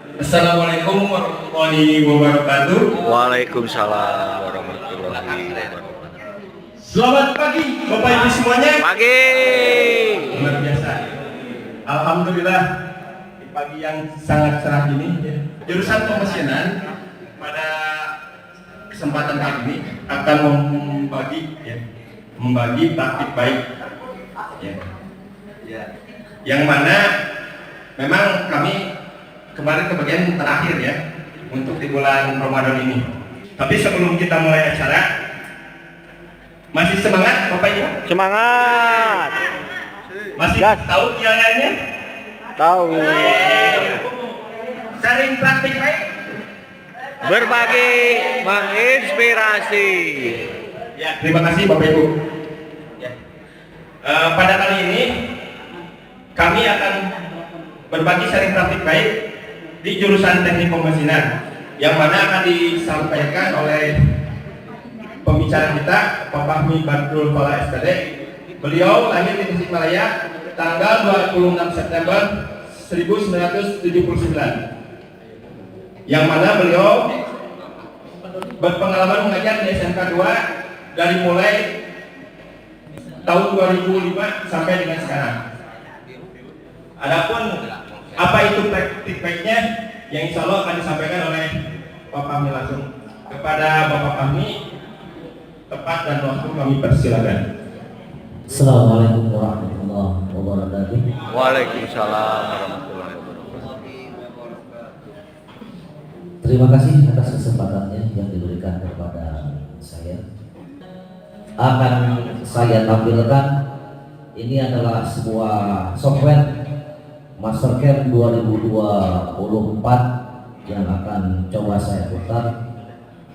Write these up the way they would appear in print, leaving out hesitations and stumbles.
Assalamualaikum warahmatullahi wabarakatuh. Waalaikumsalam warahmatullahi wabarakatuh. Selamat pagi Bapak Ibu semuanya. Pagi. Luar biasa. Alhamdulillah di pagi yang sangat cerah ini jurusan pemesinan pada kesempatan kali ini akan membagi praktik baik yang mana memang kami kemarin ke bagian terakhir ya untuk di bulan Ramadan ini. Tapi sebelum kita mulai acara, masih semangat Bapak Ibu? Semangat. Masih Gas. tahu kiangannya? Tahu. Sering praktik baik? Berbagi menginspirasi. Ya, terima kasih Bapak Ibu. Ya. Pada kali ini kami akan berbagi sharing praktik baik di jurusan teknik pemesinan yang mana akan disampaikan oleh pembicara kita Pak Fahmi Badrul Fala SPD. Beliau lahir di Tasikmalaya tanggal 26 September 1979 yang mana beliau berpengalaman mengajar di SMK 2 dari mulai tahun 2005 sampai dengan sekarang. Adapun apa itu praktik baiknya yang insya Allah akan disampaikan oleh Pak Fahmi langsung kepada Bapak Fahmi. Tepat dan waktu kami persilakan. Assalamualaikum warahmatullahi wabarakatuh. Waalaikumsalam warahmatullahi wabarakatuh. Terima kasih atas kesempatannya yang diberikan kepada saya. Akan saya tampilkan ini adalah sebuah software Mastercam 2024 yang akan coba saya putar.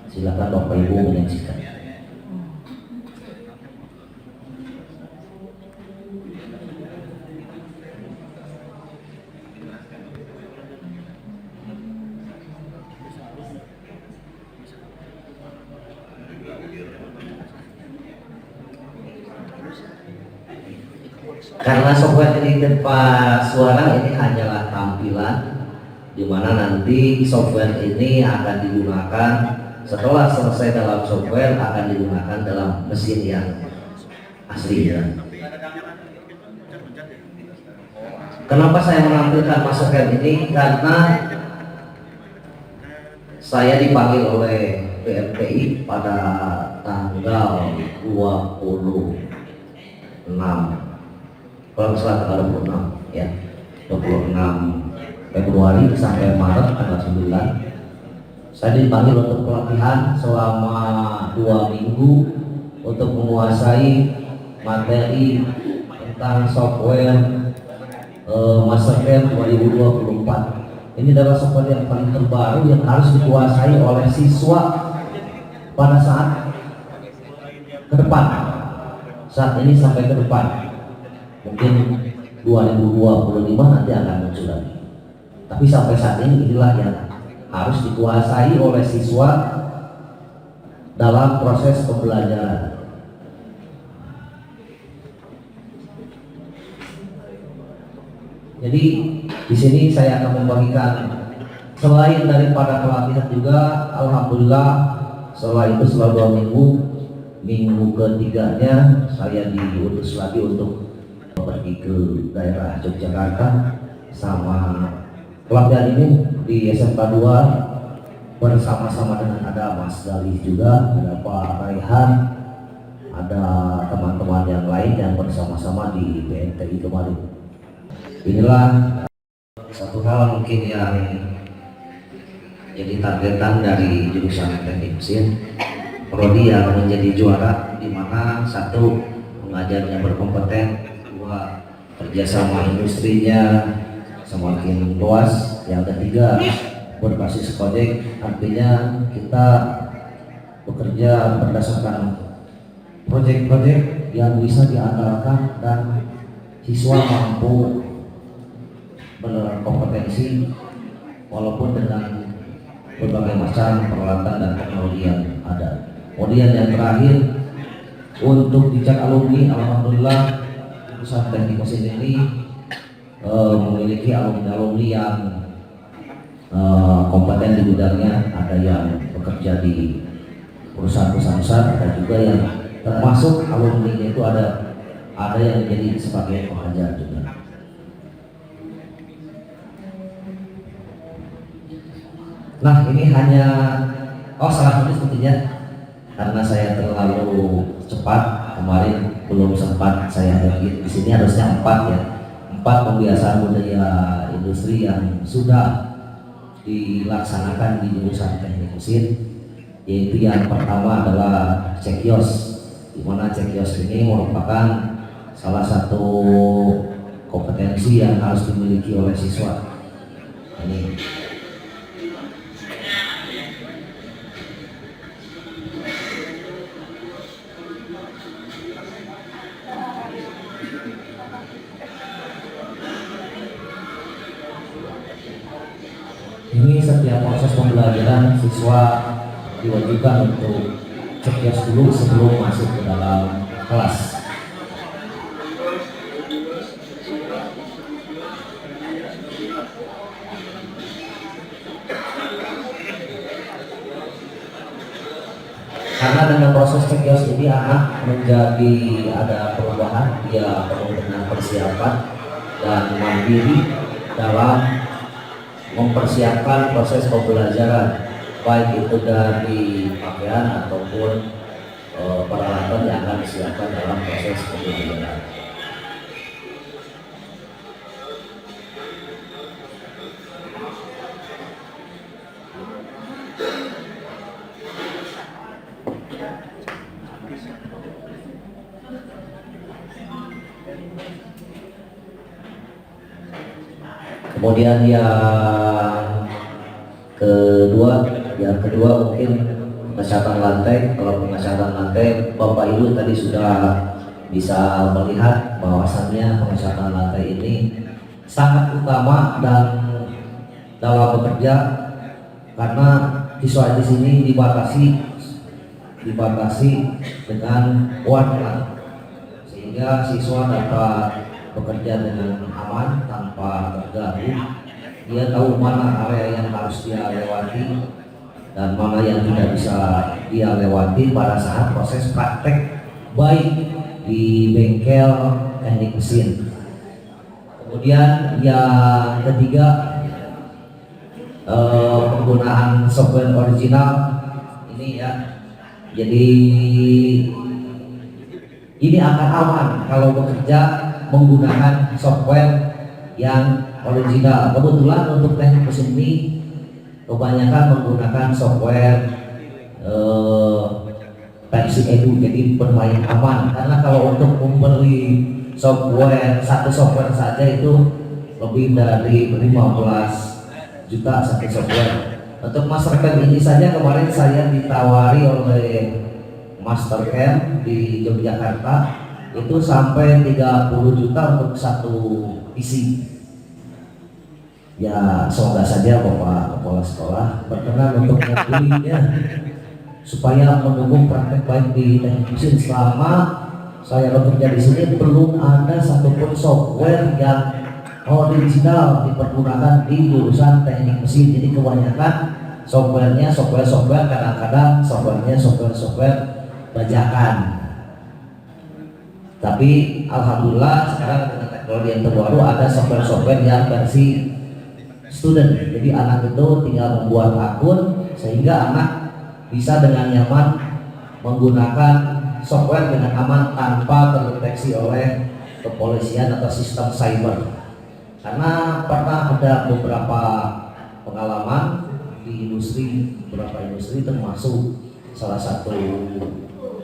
Silakan Bapak Ibu menyaksikan. Karena software ini tanpa suara, ini hanyalah tampilan di mana nanti software ini akan digunakan setelah selesai dalam software akan digunakan dalam mesin yang asli ya. Kenapa saya menampilkan Mastercam ini? Karena saya dipanggil oleh BMTI pada tanggal 26 kalau salah tanggal 26 ya, 26 Februari sampai Maret tanggal 9 saya dipanggil untuk pelatihan selama 2 minggu untuk menguasai materi tentang software Mastercam 2024. Ini adalah software yang paling terbaru yang harus dikuasai oleh siswa pada saat ke depan, saat ini sampai ke depan. Mungkin 2025 nanti akan muncul lagi. Tapi sampai saat ini inilah yang harus dikuasai oleh siswa dalam proses pembelajaran. Jadi di sini saya akan membagikan selain daripada pelatihan juga, alhamdulillah setelah itu selama 2 minggu, minggu ketiganya saya diutus lagi untuk pergi ke daerah Yogyakarta sama pelatihan ini di SMK 2 bersama-sama dengan ada Mas Galih juga, ada Pak Raihan, ada teman-teman yang lain yang bersama-sama di BNTI kemarin. Inilah satu hal mungkin yang jadi targetan dari jurusan teknik mesin prodi yang menjadi juara, di mana satu mengajarnya berkompeten, kerjasama industrinya semakin luas, yang ketiga berbasis project, artinya kita bekerja berdasarkan project-project yang bisa diandalkan dan siswa mampu beneran kompetensi walaupun dengan berbagai macam peralatan dan teknologi yang ada. Kemudian yang terakhir untuk dicat alumni, alhamdulillah jurusan teknik mesin ini memiliki alumni yang kompeten di bidangnya, ada yang bekerja di perusahaan-perusahaan besar, ada juga yang termasuk alumni itu ada yang menjadi sebagai pengajar juga. Nah ini hanya salah satu sepertinya karena saya terlalu cepat kemarin belum sempat saya edit. Di sini harusnya 4 ya, 4 pembiasaan budaya industri yang sudah dilaksanakan di jurusan teknik mesin, yaitu yang pertama adalah cekios, di mana cekios ini merupakan salah satu kompetensi yang harus dimiliki oleh siswa. Ini setiap proses pembelajaran siswa diwajibkan untuk cekios dulu sebelum masuk ke dalam kelas. Karena dengan proses cekios ini anak menjadi ada perubahan, dia perlu dengan persiapan dan mandiri dalam mempersiapkan proses pembelajaran, baik itu dari pakaian ataupun peralatan yang akan disiapkan dalam proses pembelajaran. Kemudian yang kedua mungkin pengecatan lantai. Kalau pengecatan lantai, Bapak Ibu tadi sudah bisa melihat bahwasannya pengecatan lantai ini sangat utama dan dalam bekerja, karena siswa di sini dibatasi dengan warna, sehingga siswa dapat bekerja dengan aman tanpa terganggu. Dia tahu mana area yang harus dia lewati dan mana yang tidak bisa dia lewati pada saat proses praktek, baik di bengkel teknik mesin. Kemudian yang ketiga, penggunaan software original ini ya. Jadi ini akan aman kalau bekerja menggunakan software yang original. Kebetulan untuk teknik mesin ini kebanyakan menggunakan software versi edu, jadi bermain aman. Karena kalau untuk membeli software, satu software saja itu lebih dari 15 juta satu software. Untuk Mastercam ini saja kemarin saya ditawari oleh Mastercam di Yogyakarta itu sampai 30 juta untuk satu isi. Ya semoga saja Bapak Kepala Sekolah berkenan untuk membelinya supaya mendukung praktek baik di teknik mesin. Selama saya bekerja di sini belum ada satupun software yang original dipergunakan di jurusan teknik mesin. Jadi kebanyakan softwarenya software kadang-kadang software bajakan. Tapi alhamdulillah sekarang dengan teknologi yang terbaru ada software yang versi student. Jadi anak itu tinggal membuat akun sehingga anak bisa dengan nyaman menggunakan software dengan aman tanpa terdeteksi oleh kepolisian atau sistem cyber. Karena pernah ada beberapa pengalaman di beberapa industri termasuk salah satu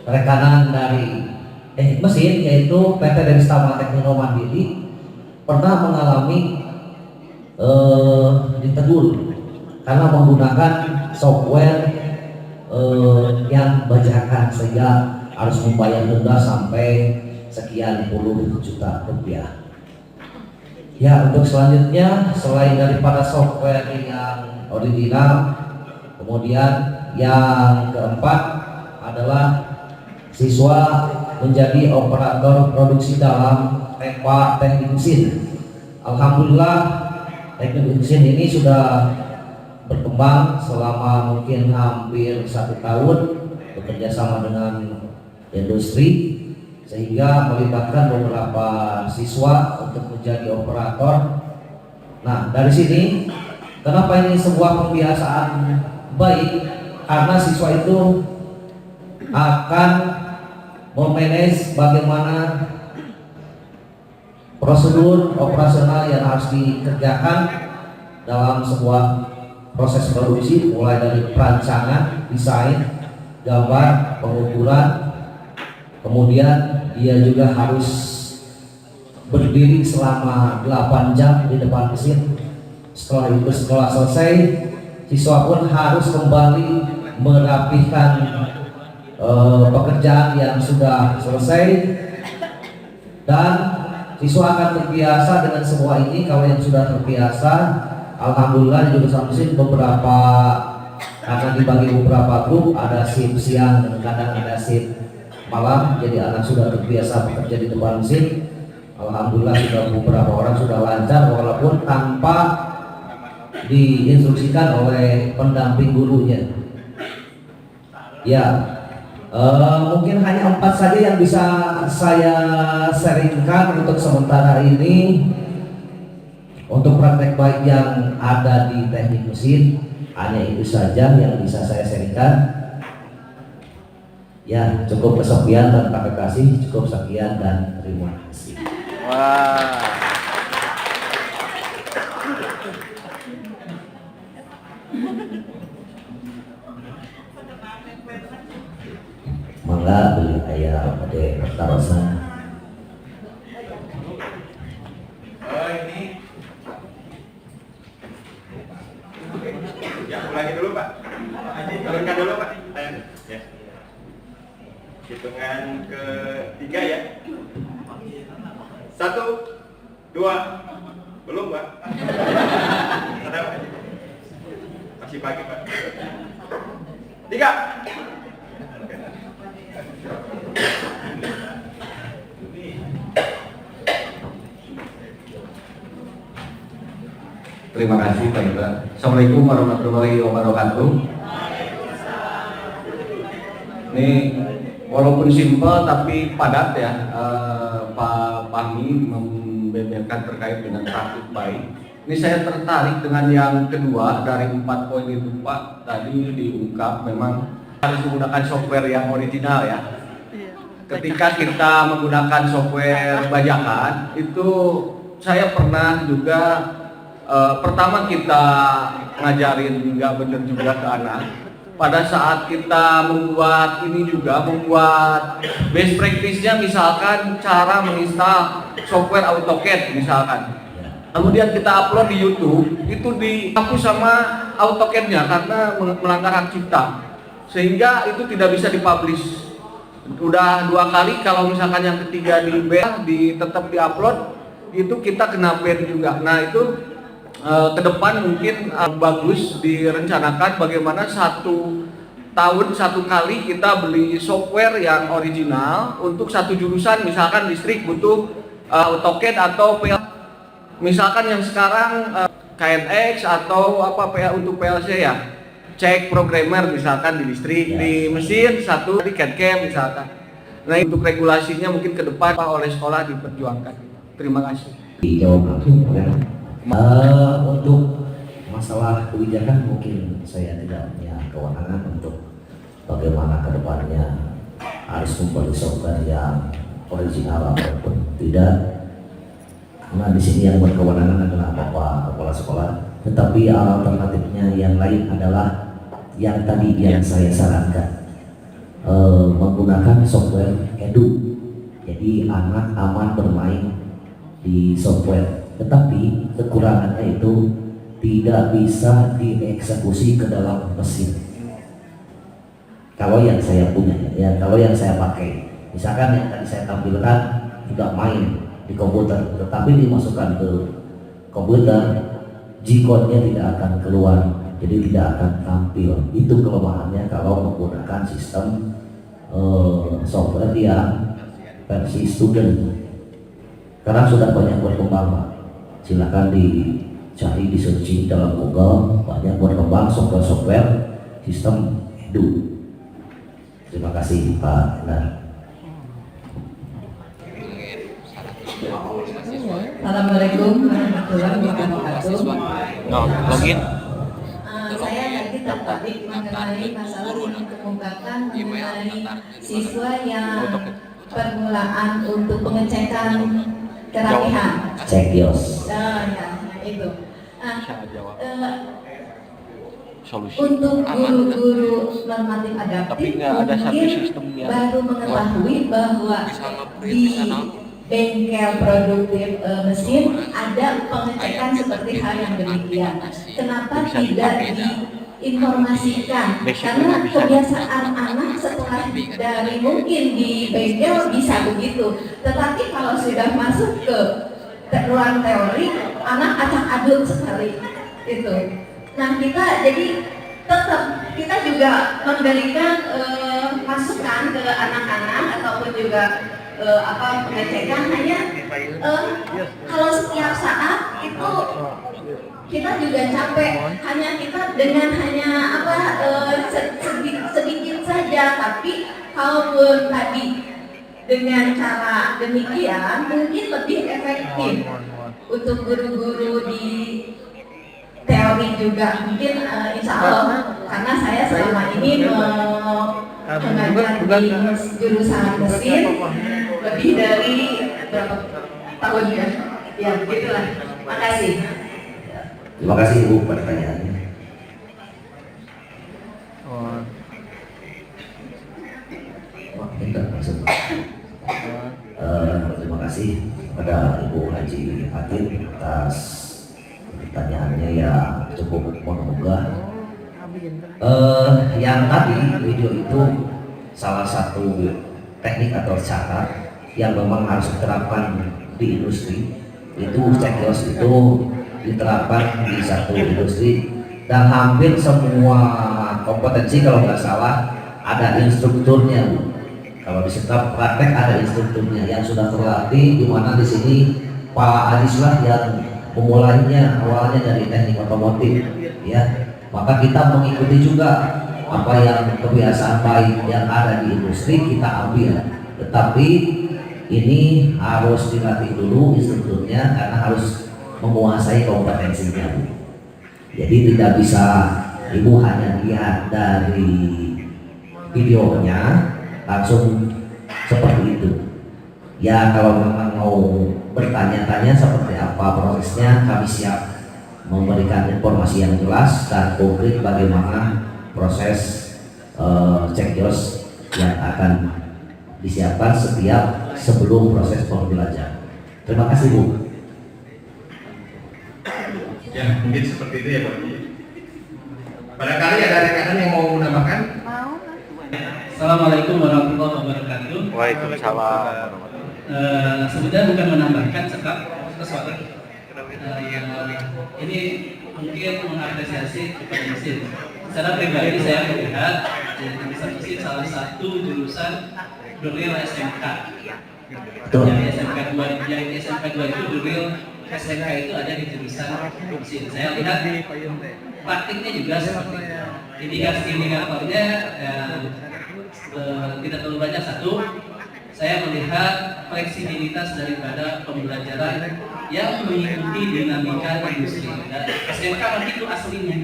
rekanan dari mesin yaitu PT Denstama Teknino Mandiri pernah mengalami ditegur karena menggunakan software yang bajakan, sehingga harus membayar denda sampai sekian puluh juta rupiah. Ya, untuk selanjutnya selain daripada software yang original, kemudian yang keempat adalah siswa menjadi operator produksi dalam teknik mesin. Alhamdulillah teknik mesin ini sudah berkembang selama mungkin hampir 1 tahun bekerja sama dengan industri, sehingga melibatkan beberapa siswa untuk menjadi operator. Nah, dari sini kenapa ini sebuah pembiasaan baik? Karena siswa itu akan memanage bagaimana prosedur operasional yang harus dikerjakan dalam sebuah proses produksi, mulai dari perancangan, desain, gambar, pengukuran, kemudian dia juga harus berdiri selama 8 jam di depan mesin. Setelah itu, setelah selesai, siswa pun harus kembali merapihkan pekerjaan yang sudah selesai, dan siswa akan terbiasa dengan semua ini. Kalau yang sudah terbiasa, alhamdulillah di jurusan mesin beberapa akan dibagi beberapa grup, ada shift siang dan kadang ada shift malam. Jadi anak sudah terbiasa bekerja di depan mesin. Alhamdulillah sudah beberapa orang sudah lancar walaupun tanpa diinstruksikan oleh pendamping gurunya. Ya, mungkin hanya 4 saja yang bisa saya sharingkan untuk sementara ini. Untuk praktek baik yang ada di teknik mesin, hanya itu saja yang bisa saya sharingkan. Ya, cukup kesekian dan terima kasih, cukup sekian dan terima kasih. Wah. Mangga beli ayam pada pertarusan. Ini ya, ulangi dulu Pak. Turunkan dulu Pak. Ya. Hitungan ketiga ya. 1, 2, belum Pak. Ada Pak? Masih pagi Pak. 3. Terima kasih Pak Indra. Assalamualaikum warahmatullahi wabarakatuh. Ini walaupun simpel tapi padat ya. Pak Pahmi membeberkan terkait dengan praktik baik. Ini saya tertarik dengan yang kedua dari 4 poin itu Pak. Tadi diungkap memang harus menggunakan software yang original ya. Ketika kita menggunakan software bajakan itu saya pernah juga pertama kita ngajarin nggak bener juga ke anak. Pada saat kita membuat ini juga membuat best practice-nya, misalkan cara menginstal software AutoCAD misalkan. Kemudian kita upload di YouTube, itu dihapus sama AutoCAD-nya karena melanggar hak cipta. Sehingga itu tidak bisa dipublish. Udah 2 kali, kalau misalkan yang ketiga tetap diupload, itu kita kena ban juga. Nah itu ke depan mungkin bagus direncanakan bagaimana 1 tahun 1 kali kita beli software yang original untuk 1 jurusan, misalkan listrik butuh AutoCAD atau misalkan yang sekarang KNX atau apa untuk PLC ya, cek programmer misalkan di listrik, di mesin 1 di CAD/CAM misalkan. Nah untuk regulasinya mungkin ke depan oleh sekolah diperjuangkan. Terima kasih. Dijawab langsung ya. Untuk masalah kebijakan mungkin saya tidak punya kewenangan untuk bagaimana kedepannya harus membeli software yang original ataupun tidak, karena di sini yang berkewenangan adalah Bapak Kepala Sekolah. Tetapi alternatifnya yang lain adalah yang tadi yang saya sarankan, menggunakan software edu. Jadi anak aman bermain di software. Tetapi kekurangannya itu tidak bisa dieksekusi ke dalam mesin. Kalau yang saya punya, ya kalau yang saya pakai, misalkan yang tadi saya tampilkan juga main di komputer, tetapi dimasukkan ke komputer, G-code-nya tidak akan keluar, jadi tidak akan tampil. Itu kelemahannya kalau menggunakan sistem software yang versi student. Karena sudah banyak berkembang Pak. Silakan cari di searching dalam Google, banyak berkembang software sistem Edu. Terima kasih Pak Endar. Assalamualaikum warahmatullahi wabarakatuh. No, login. Saya tadi tertarik mengenai masalah yang dikemukakan mengenai siswa yang permulaan untuk pengecekan kerapihan. Cekios. Ya, itu. Solusi Untuk aman. guru-guru normatif adaptif Tapi nggak ada satu mungkin sistem yang baru mengetahui bahwa bisa nge-print, di bisa bengkel produktif mesin ada pengecekan seperti hal yang demikian. Kenapa Bisa tidak dipakai, diinformasikan? Basicnya Karena bisa. kebiasaan anak setelah dari mungkin di bengkel bisa begitu, tetapi kalau sudah masuk ke ruang teori, anak acak adul sekali itu. Nah, kita jadi tetap kita juga memberikan masukan ke anak-anak ataupun juga pengecekan hanya kalau setiap saat itu kita juga capek, hanya kita dengan hanya sedikit saja, tapi kalaupun tadi dengan cara demikian mungkin lebih efektif untuk guru-guru di teori juga mungkin insya Allah, karena saya selama ini mengajar di jurusan mesin lebih dari berapa tahun ya begitulah. Makasih. Terima kasih Ibu pertanyaannya. Enggak maksud. Terima kasih kepada Ibu Haji Fatin atas pertanyaannya yang cukup menggugah. Yang tadi video itu salah satu teknik atau cara yang memang harus diterapkan di industri. Itu cekios itu diterapkan di satu industri dan hampir semua kompetensi kalau nggak salah ada instrukturnya Bu. Kalau di setiap praktek ada instrukturnya yang sudah terlatih, di mana di sini Pak Adislah yang memulainya awalnya dari teknik otomotif, ya. Maka kita mengikuti juga apa yang kebiasaan baik yang ada di industri kita ambil. Tetapi ini harus dilatih dulu instrukturnya karena harus menguasai kompetensinya Bu. Jadi tidak bisa Ibu hanya lihat dari videonya langsung seperti itu. Ya kalau memang mau bertanya-tanya seperti apa prosesnya, kami siap memberikan informasi yang jelas dan konkret bagaimana proses cekios yang akan disiapkan setiap sebelum proses pembelajaran. Terima kasih Bu. Ya mungkin seperti itu ya Pak. Barangkali ada rekan yang mau menambahkan? Assalamualaikum warahmatullahi wabarakatuh. Waalaikumsalam. Sebenarnya bukan menambahkan sesuatu. Ini mungkin mengapresiasi kepada mesin. Secara pribadi saya melihat jurusan mesin salah satu jurusan Duril SMK. Yang SMK 2 itu Duril SMK itu ada di jurusan mesin. Saya lihat praktiknya juga seperti itu. Indikator-indikatornya tidak terlalu banyak. Satu, saya melihat fleksibilitas daripada pembelajaran yang mengikuti dinamika industri. Dan SMK itu aslinya.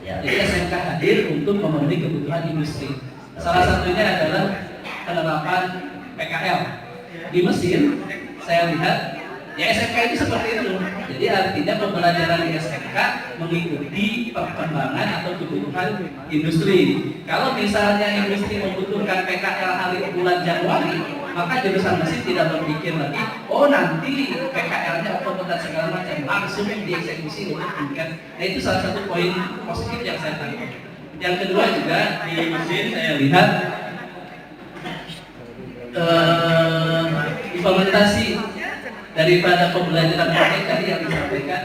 Jadi SMK hadir untuk memenuhi kebutuhan industri. Salah satunya adalah penerapan PKL. Di mesin, saya lihat ya SMK itu seperti itu. Jadi artinya pembelajaran di SMK mengikuti perkembangan atau kebutuhan industri. Kalau misalnya industri membutuhkan PKL hari bulan Januari, maka jurusan mesin tidak berpikir lagi, oh nanti PKL-nya otomatis dan segala macam, langsung dieksekusi untuk tingkat. Nah itu salah satu poin positif yang saya tangkap. Yang kedua juga di mesin saya lihat implementasi daripada pembelajaran praktek tadi yang disampaikan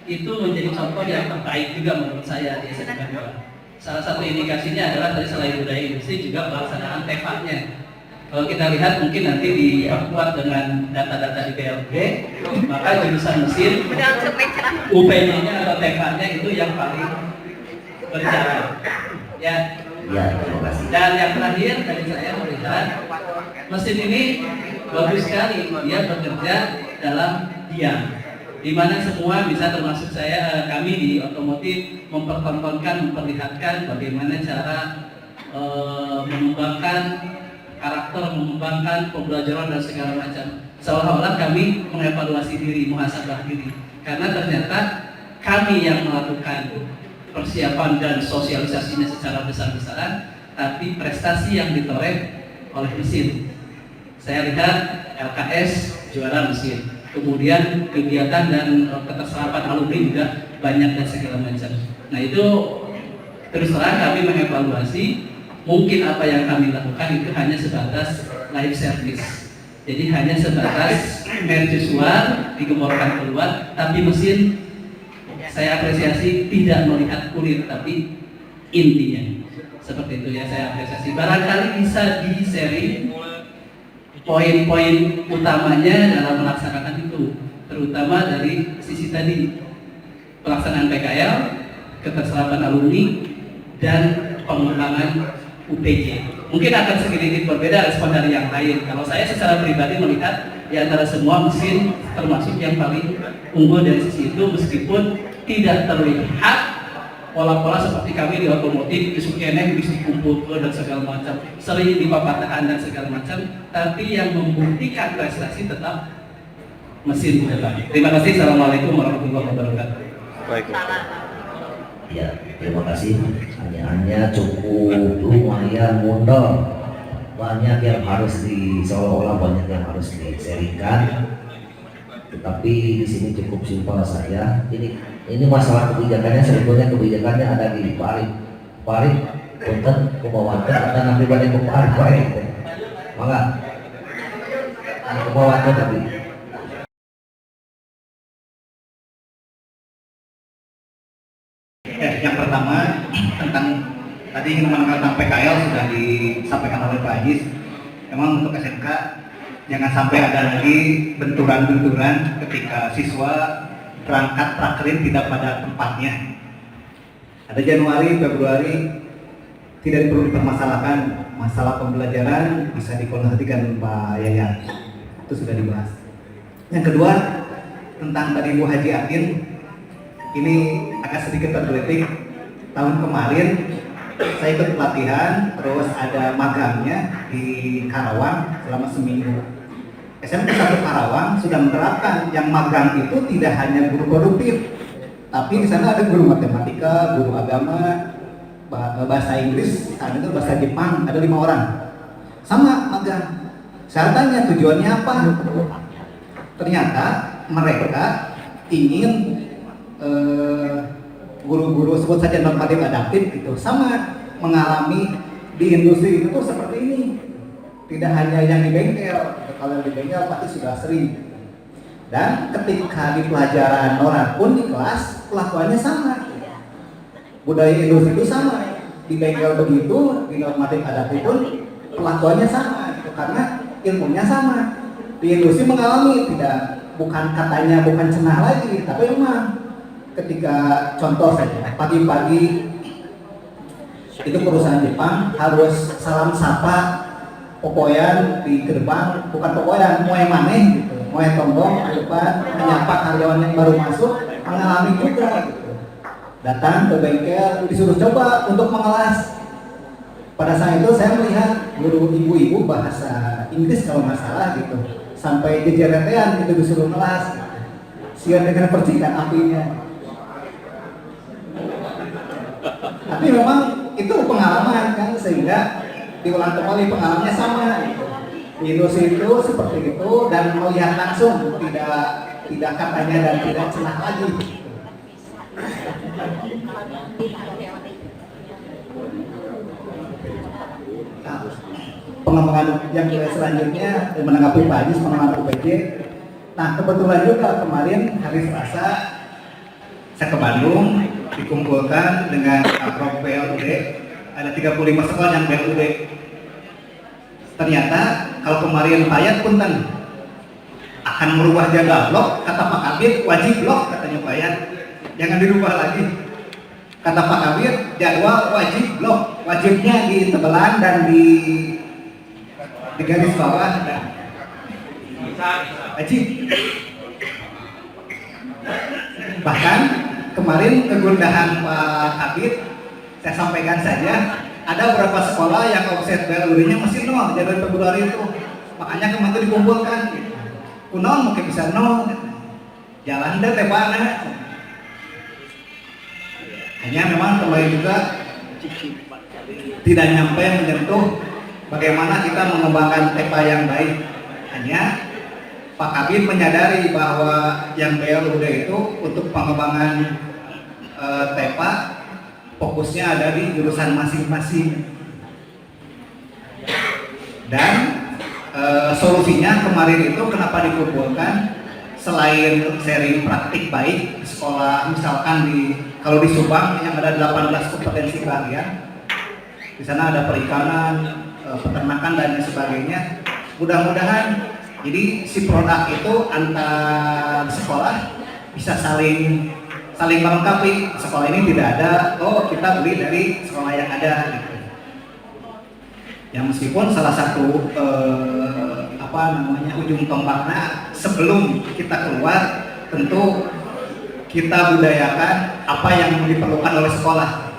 itu menjadi contoh yang terbaik juga menurut saya di SMK 2. Salah satu indikasinya adalah tadi selain budaya industri juga pelaksanaan TEFA-nya. Kalau kita lihat mungkin nanti diperkuat dengan data-data di BLG, maka jurusan mesin UPN-nya atau TK-nya itu yang paling berjalan. Ya. Ya, terima kasih. Dan yang terakhir dari saya melihat mesin ini bagus sekali, dia bekerja dalam diam, di mana semua bisa termasuk kami di otomotif memperlihatkan bagaimana cara mengembangkan karakter, mengembangkan pembelajaran dan segala macam. Seolah-olah kami mengevaluasi diri, muhasabah diri, karena ternyata kami yang melakukan persiapan dan sosialisasinya secara besar-besaran, tapi prestasi yang ditoreh oleh mesin. Saya lihat LKS juara mesin, kemudian kegiatan dan keterserapan alumni juga banyak dan segala macam. Nah itu terus terang kami mengevaluasi, mungkin apa yang kami lakukan itu hanya sebatas live service. Jadi hanya sebatas mercusuar digemborkan keluar, tapi mesin saya apresiasi tidak melihat kulit tapi intinya. Seperti itu ya, saya apresiasi. Barangkali bisa di-sharing poin-poin utamanya dalam melaksanakan itu, terutama dari sisi tadi pelaksanaan PKL, keterserapan alumni, dan pengembangan UPJ. Mungkin akan sedikit berbeda respon dari yang lain. Kalau saya secara pribadi melihat di antara semua mesin termasuk yang paling unggul dari sisi itu, meskipun tidak terlihat pola-pola seperti kami di otomotif, isu keneng, isu kumpul dan segala macam, sering dipapatakan dan segala macam, tapi yang membuktikan prestasi tetap mesin depan. Terima kasih. Assalamualaikum warahmatullahi wabarakatuh. Baik. Ya, terima kasih. Pertanyaannya cukup lumayan mundur. Banyak yang harus seolah-olah banyak yang harus diserikan. Tetapi di sini cukup simpel saja. Ini masalah kebijakannya, sebetulnya kebijakannya ada di Parik, punten, kumawanten, atau nanti balik ke Parik. Mangga. Kumawanten tapi. Yang pertama tentang tadi ingin tentang PKL sudah disampaikan oleh Pak Ajis. Memang untuk SMK jangan sampai ada lagi benturan-benturan ketika siswa berangkat prakerin tidak pada tempatnya. Ada Januari, Februari tidak perlu dipermasalahkan, masalah pembelajaran bisa dikoordinasikan Pak Yayat. Itu sudah dibahas. Yang kedua tentang tadi Bu Haji Atin. Ini agak sedikit tergelitik. Tahun kemarin saya ikut pelatihan, terus ada magangnya di Karawang selama seminggu. SMK 1 Karawang sudah menerapkan yang magang itu tidak hanya guru produktif, tapi di sana ada guru matematika, guru agama, bahasa Inggris, ada itu bahasa Jepang, ada 5 orang. Sama magang. Saya tanya tujuannya apa? Ternyata mereka ingin guru-guru sebut saja normatif adaptif gitu sama mengalami di industri itu seperti ini, tidak hanya yang di bengkel. Kalau di bengkel pasti sudah sering, dan ketika di pelajaran norak pun di kelas pelakuannya sama, budaya industri itu sama, di bengkel begitu, di normatif adaptif pun pelakuannya sama gitu, karena ilmunya sama. Di industri mengalami bukan katanya bukan cenah lagi, tapi memang ketika contoh saja pagi-pagi itu perusahaan Jepang harus salam sapa pokoyan di gerbang, bukan pokoyan moe maneh gitu, moe tombong di depan menyapa karyawan yang baru masuk, mengalami juga gitu. Datang ke bengkel disuruh coba untuk mengelas. Pada saat itu saya melihat guru ibu-ibu bahasa Inggris kalau nggak salah gitu, sampai jejeretean itu disuruh ngelas gitu. Siap dengan percikan apinya. Tapi memang itu pengalaman kan, sehingga diulang kembali pengalamannya sama gitu. Di industri itu seperti itu, dan melihat langsung tidak katanya dan tidak cenah lagi gitu. Nah, pengembangan yang selanjutnya menanggapi Pak Ajis pengembangan UPJ. Nah kebetulan juga kemarin hari Selasa saya ke Bandung, dikumpulkan dengan Prof BLUD, ada 35 sekolah yang BLUD. Ternyata kalau kemarin payat punten akan merubah jaga blok, kata Pak Kabir wajib blok katanya payat, jangan dirubah lagi. Kata Pak Kabir jadwal wajib blok, wajibnya di tebelan dan di garis bawah dan wajib. Bahkan kemarin kegundahan Pak Kabir saya sampaikan saja, ada beberapa sekolah yang offset BLUD-nya masih 0 Januari Februari itu, makanya kemarin itu dikumpulkan. Kunon mungkin bisa 0, jalan deh tebana. Hanya memang kembali juga tidak nyampe menyentuh bagaimana kita mengembangkan TEPA yang baik. Hanya Pak Kabir menyadari bahwa yang BLUD itu untuk pengembangan TEPA fokusnya ada di jurusan masing-masing. Dan solusinya kemarin itu kenapa dikumpulkan, selain sharing praktik baik di sekolah, misalkan kalau di Subang yang ada 18 kompetensi keahlian, di sana ada perikanan, peternakan dan lain sebagainya. Mudah-mudahan jadi si produk itu antar sekolah bisa saling melengkapi. Sekolah ini tidak ada, oh kita beli dari sekolah yang ada gitu. Ya meskipun salah satu ujung tombaknya sebelum kita keluar tentu kita budayakan apa yang diperlukan oleh sekolah.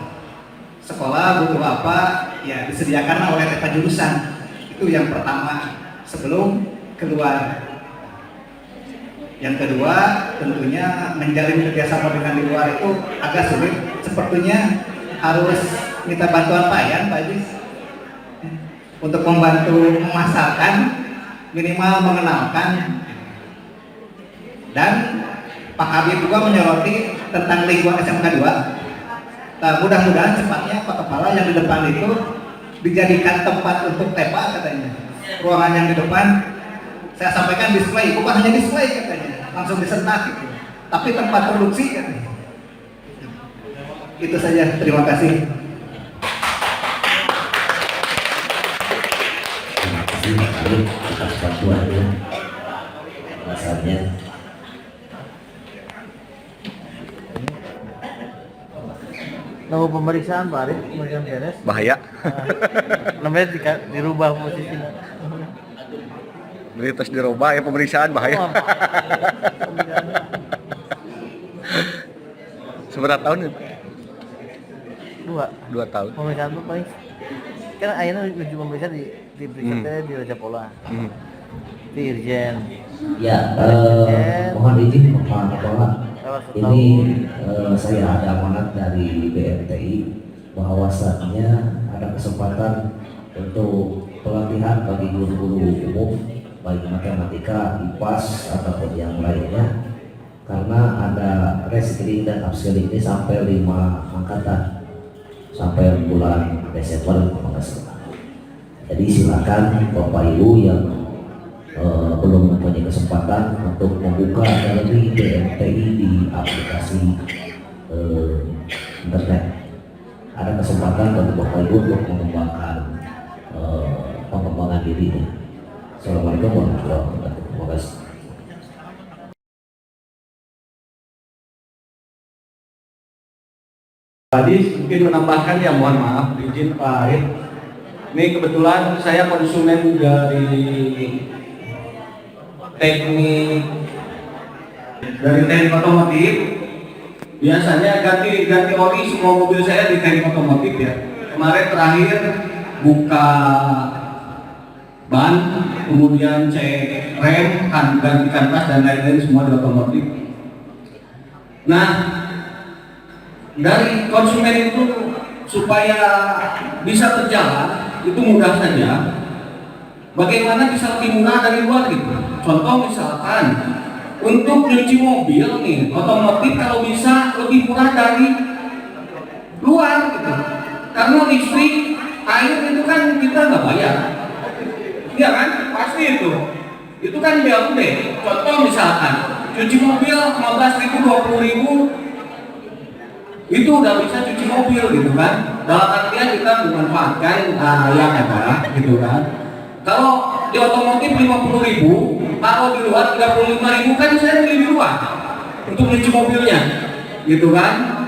Sekolah butuh apa, ya disediakan oleh TEPA jurusan. Itu yang pertama sebelum keluar. Yang kedua tentunya menjalin kerjasama dengan di luar itu agak sulit. Sepertinya harus minta bantuan Pak Yan, Pak Jis, untuk membantu memasarkan, minimal mengenalkan. Dan Pak Kabir juga menyoroti tentang lingkungan SMK 2. Nah, mudah-mudahan cepatnya Pak Kepala yang di depan itu dijadikan tempat untuk TEPA katanya. Ruangan yang di depan saya sampaikan display, bukan hanya display katanya, langsung disentak gitu. Tapi tempat produksi katanya. Itu saja, terima kasih. Terima kasih Pak Arif atas bantuannya. Alasannya nunggu pemeriksaan Pak Arif, pemeriksaan beres. Bahaya. Namanya dirubah posisinya. Beli tes dirubah ya pemeriksaan bahaya. Seberapa tahun nih? 2 tahun. Pemeriksaan itu paling kan akhirnya uji pemeriksaan diperiksa di Raja Pola. Di Irjen. ya, mohon izin Pak Kepala. Ini saya ada amanat dari BMTI bahwasannya ada kesempatan untuk pelatihan bagi guru-guru umum baik matematika, IPAS ataupun yang lainnya, karena ada reskilling dan upskilling ini sampai 5 angkatan sampai bulan Desember kalau nggak salah. Jadi silakan Bapak Ibu yang belum mempunyai kesempatan untuk membuka galeri BMTI di aplikasi internet, ada kesempatan bagi Bapak Ibu untuk mengembangkan pengembangan diri. Assalamualaikum warahmatullahi wabarakatuh. Terima kasih. Tadi mungkin menambahkan, ya mohon maaf, izin Pak Arif. Ini kebetulan saya konsumen dari teknik otomotif. Biasanya ganti oli semua mobil saya di teknik otomotif ya. Kemarin terakhir buka ban, kemudian cek rem, ganti kanvas dan lain-lain semua di otomotif. Nah, dari konsumen itu supaya bisa berjalan itu mudah saja. Bagaimana bisa lebih murah dari luar gitu? Contoh misalkan untuk nyuci mobil nih, otomotif kalau bisa lebih murah dari luar gitu. Karena listrik, air itu kan kita nggak bayar. Iya kan? Pasti itu. Itu kan BLUD. Contoh misalkan cuci mobil 15.000 20.000 itu udah bisa cuci mobil gitu kan. Dalam artian kita memanfaatkan yang ada gitu kan. Kalau di otomotif 50.000, kalau di luar 35.000 kan saya beli di luar untuk nyuci mobilnya, gitu kan?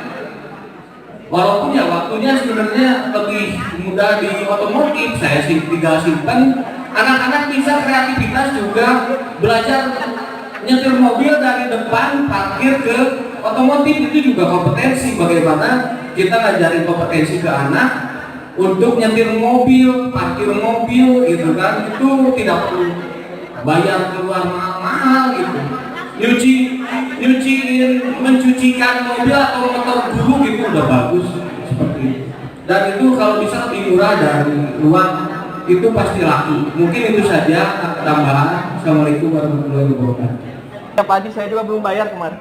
Walaupun ya waktunya sebenarnya lebih mudah di otomotif, saya tinggal simpan. Anak-anak bisa kreativitas juga belajar nyetir mobil dari depan parkir ke otomotif, itu juga kompetensi. Bagaimana kita ngajarin kompetensi ke anak untuk nyetir mobil, parkir mobil, gitu kan? Itu tidak perlu bayar keluar mahal-mahal gitu. Mencucikan mobil atau motor dulu gitu udah bagus seperti itu. Dan itu kalau bisa lebih murah dari luar itu pasti laku. Mungkin itu saja tambahan. Assalamualaikum warahmatullahi wabarakatuh. Pak Haji, saya juga belum bayar kemarin.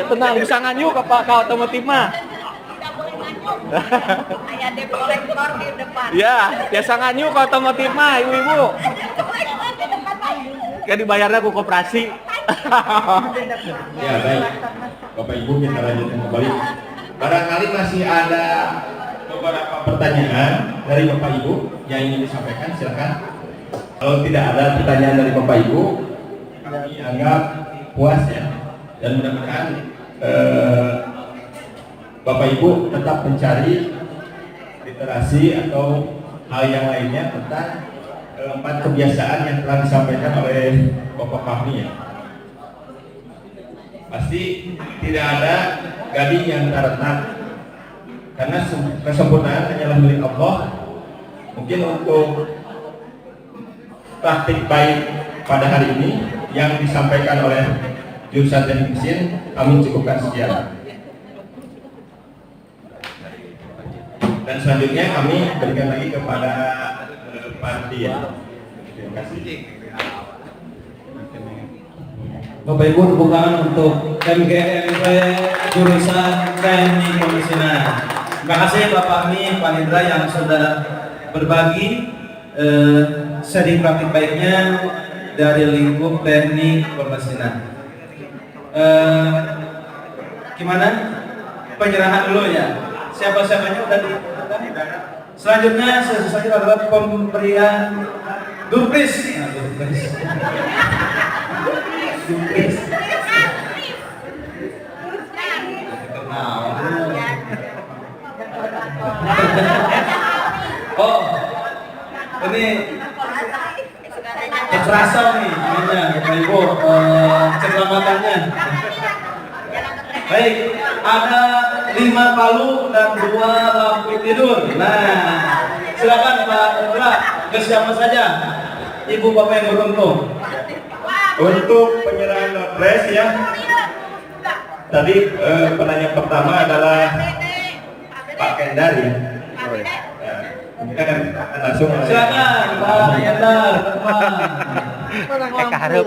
Tenang, bisa nganyuk ke otomotif mah. Ada dep kolektor di depan. Ya, biasa nganyuk ke otomotif mah, ibu-ibu. Kan dibayarnya ke koperasi. Ya baik, Bapak Ibu kita lanjutkan kembali. Barangkali masih ada beberapa pertanyaan dari Bapak Ibu yang ingin disampaikan, silakan. Kalau tidak ada pertanyaan dari Bapak Ibu, kami anggap puas ya, dan mudah-mudahan Bapak Ibu tetap mencari literasi atau hal yang lainnya tentang 4 kebiasaan yang telah disampaikan oleh Bapak Fahmi ya. Pasti tidak ada gading yang terletak, karena kesempurnaan hanyalah milik Allah. Mungkin untuk praktik baik pada hari ini yang disampaikan oleh jurusan teknik mesin, kami cukupkan sekian. Dan selanjutnya kami berikan lagi kepada Pak ya. Terima kasih. Bapak Ibu, tepuk tangan untuk MGMP jurusan Teknik Pemesinan. Terima kasih Bapak Mi, Pak Indra yang sudah berbagi seri praktik baiknya dari lingkup Teknik Pemesinan. Gimana? Penyerahan dulu ya. Siapa-siapanya udah di. Selanjutnya adalah pemberian Durpris. Oh, ini terasa nih, Bapak Ibu, keselamatannya. Baik, ada 5 palu dan 2 lampu tidur. Nah, silakan Pak Indra, ke siapa saja? Ibu bapak yang beruntung. Untuk penyerahan Durpris ya. Tadi penanya pertama adalah Pak Kendar ya. Kita akan langsung. Silakan Pak Kendar. Keharap.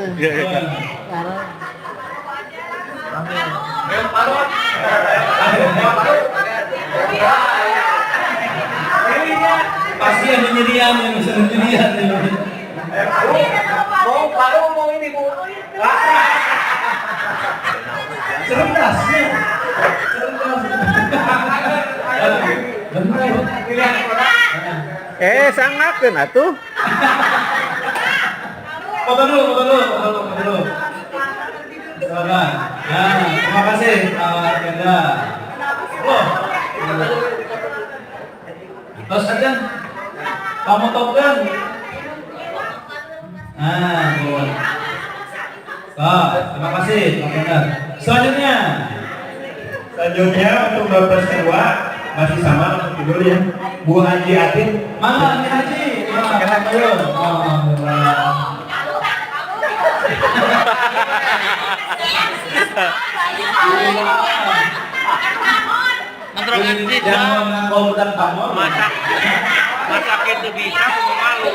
Pasti ada nyediaan yang bisa nyediaan ini. Mau ini Bu. Cerdasnya. Sangatkeun atuh. Foto dulu. Silakan. Nah, terima kasih Pak Kendar. Terus aja. Kamu topkan. Nah, buat. Terima kasih Pak Kendar. Selanjutnya Untuk Durpris kedua masih sama untuk tidur ya. Bu Haji Atin. mana nih Haji? Jangan komputer kamu. Masak itu bisa, mau malu.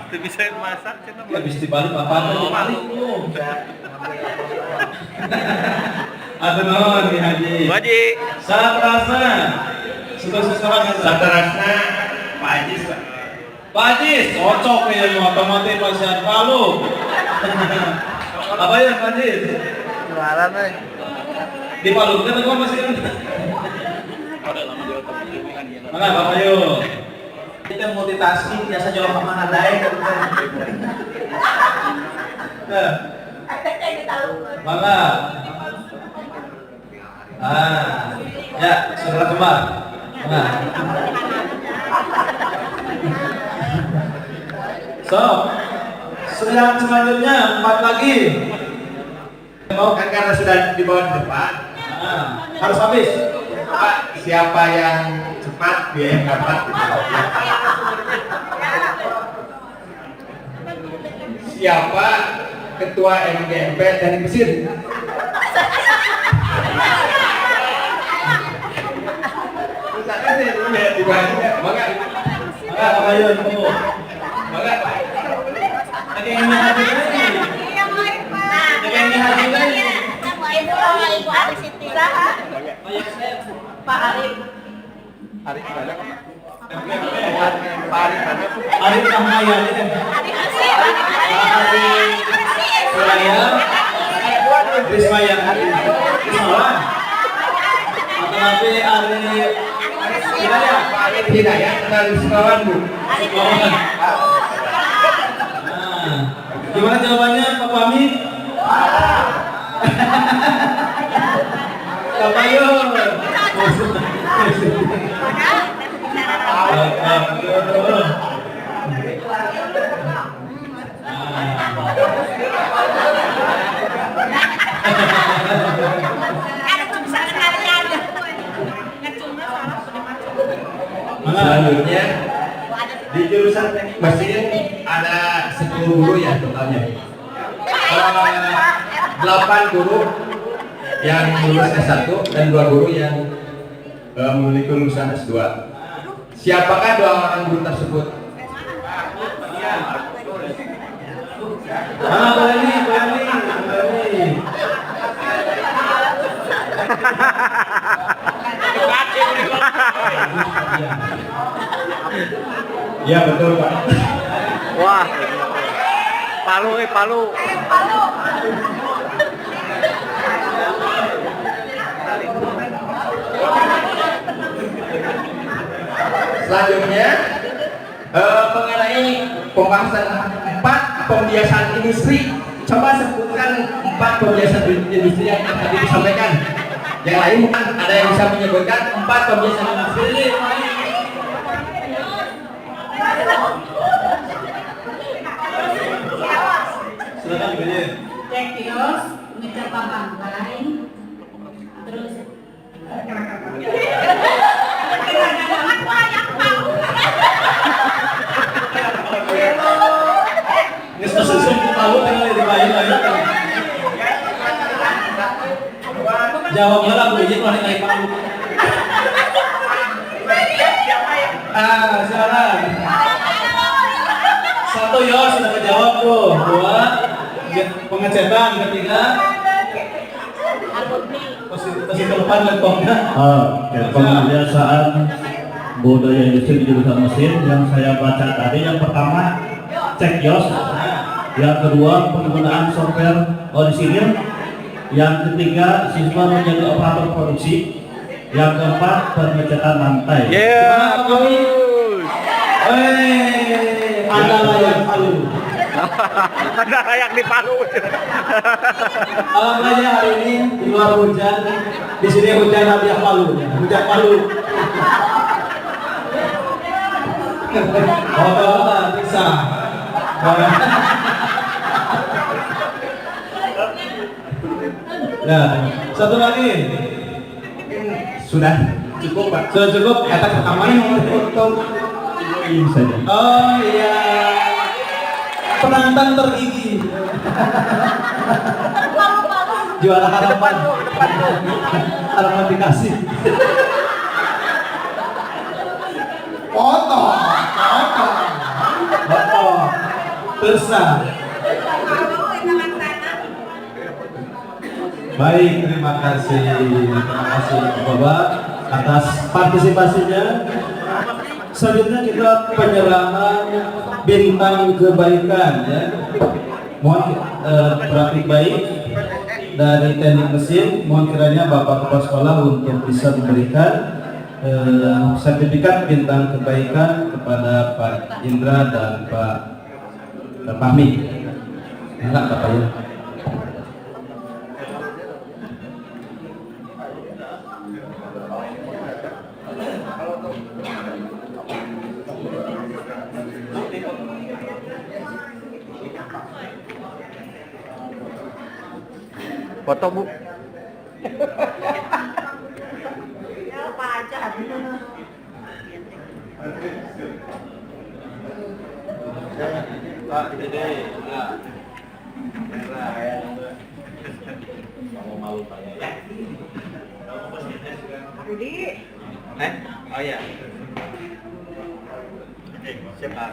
Itu bisa masak, Habis dibalik apa malu lu. Ada naon nih Haji? Haji. Satrasna. Suka-suka Satrasna Pak Haji. Pak Haji, cocok ya otomotif pasien Palu. Apa ya Pak Haji? Jualan Di Palu kan gua masih Mangga Bapak yuk. Kita multitasking biasa jawab kemana dae. Mangga. Ya, saudara kembar. Mangga. So, yang selanjutnya 4 lagi. Mau kan karena sudah di bawah depan. Harus habis. Pak, siapa yang cepat dia yang dapat. Siapa ketua MGMP dari Mesir? Ayo, Mangga. Ada yang hadir lagi. Ada yang hadir lagi. Ibu Ari Siti. Pak Arif. Arif mana? Arif Rahmayani. Suraya. Rismaya. Rismawan. Atau nanti Arif Hidayat. Arif Hidayat dan Rismawan Bu. Gimana jawabannya Pak Fahmi? Bapak yuk. Selanjutnya di jurusan teknik mesin ada 10 guru ya totalnya. 8 guru yang lulus S1 dan 2 guru yang memiliki lulusan S2. Siapakah 2 orang guru tersebut? Boleh nih. Ya betul Pak. Wah. Palu. Selanjutnya mengenai pembahasan 4 pembiasaan industri. Coba sebutkan 4 pembiasaan industri yang tadi disampaikan. Yang lain bukan ada yang bisa menyebutkan 4 pembiasaan industri. Silakan Ibu. Cek kios, ngecat pabangkai, terus Nges pesusun Palu tinggal dibayar lagi. Jawab malah Bu Ijin wani naik Palu. Silakan. 1 yo sudah kejawab tuh. 2 pengecetan, 3 posisi depan laptopnya. Pembiasaan budaya industri di jurusan mesin yang saya baca tadi, yang pertama cek kios, yang kedua penggunaan software orisinil, yang ketiga siswa menjadi operator produksi, yang keempat pengecetan lantai. Ada layak Palu. Ada kayak di Palu. Alhamdulillah hari ini di luar hujan, di sini hujan hadiah Palu, hujan Palu. Oh, bisa. Ya, satu lagi. Sudah cukup Pak. Sudah cukup. Kata pertamanya nomor untuk ini saja. Oh iya. Penantang tergigi. Juara harapan. Harapan dikasih. Foto. Tersa. Baik, terima kasih Bapak atas partisipasinya. Selanjutnya kita penyerahan bintang kebaikan ya. Mohon praktik baik dari teknik mesin. Mohon kiranya Bapak Kepala Sekolah untuk bisa memberikan sertifikat bintang kebaikan kepada Pak Indra dan Pak Fahmi. Enggak Bapak ya. Foto Bu. Apa aja. Pak, Dede, kamu malu Pak ya? Rudi. Oh ya. Oke, siap Pak.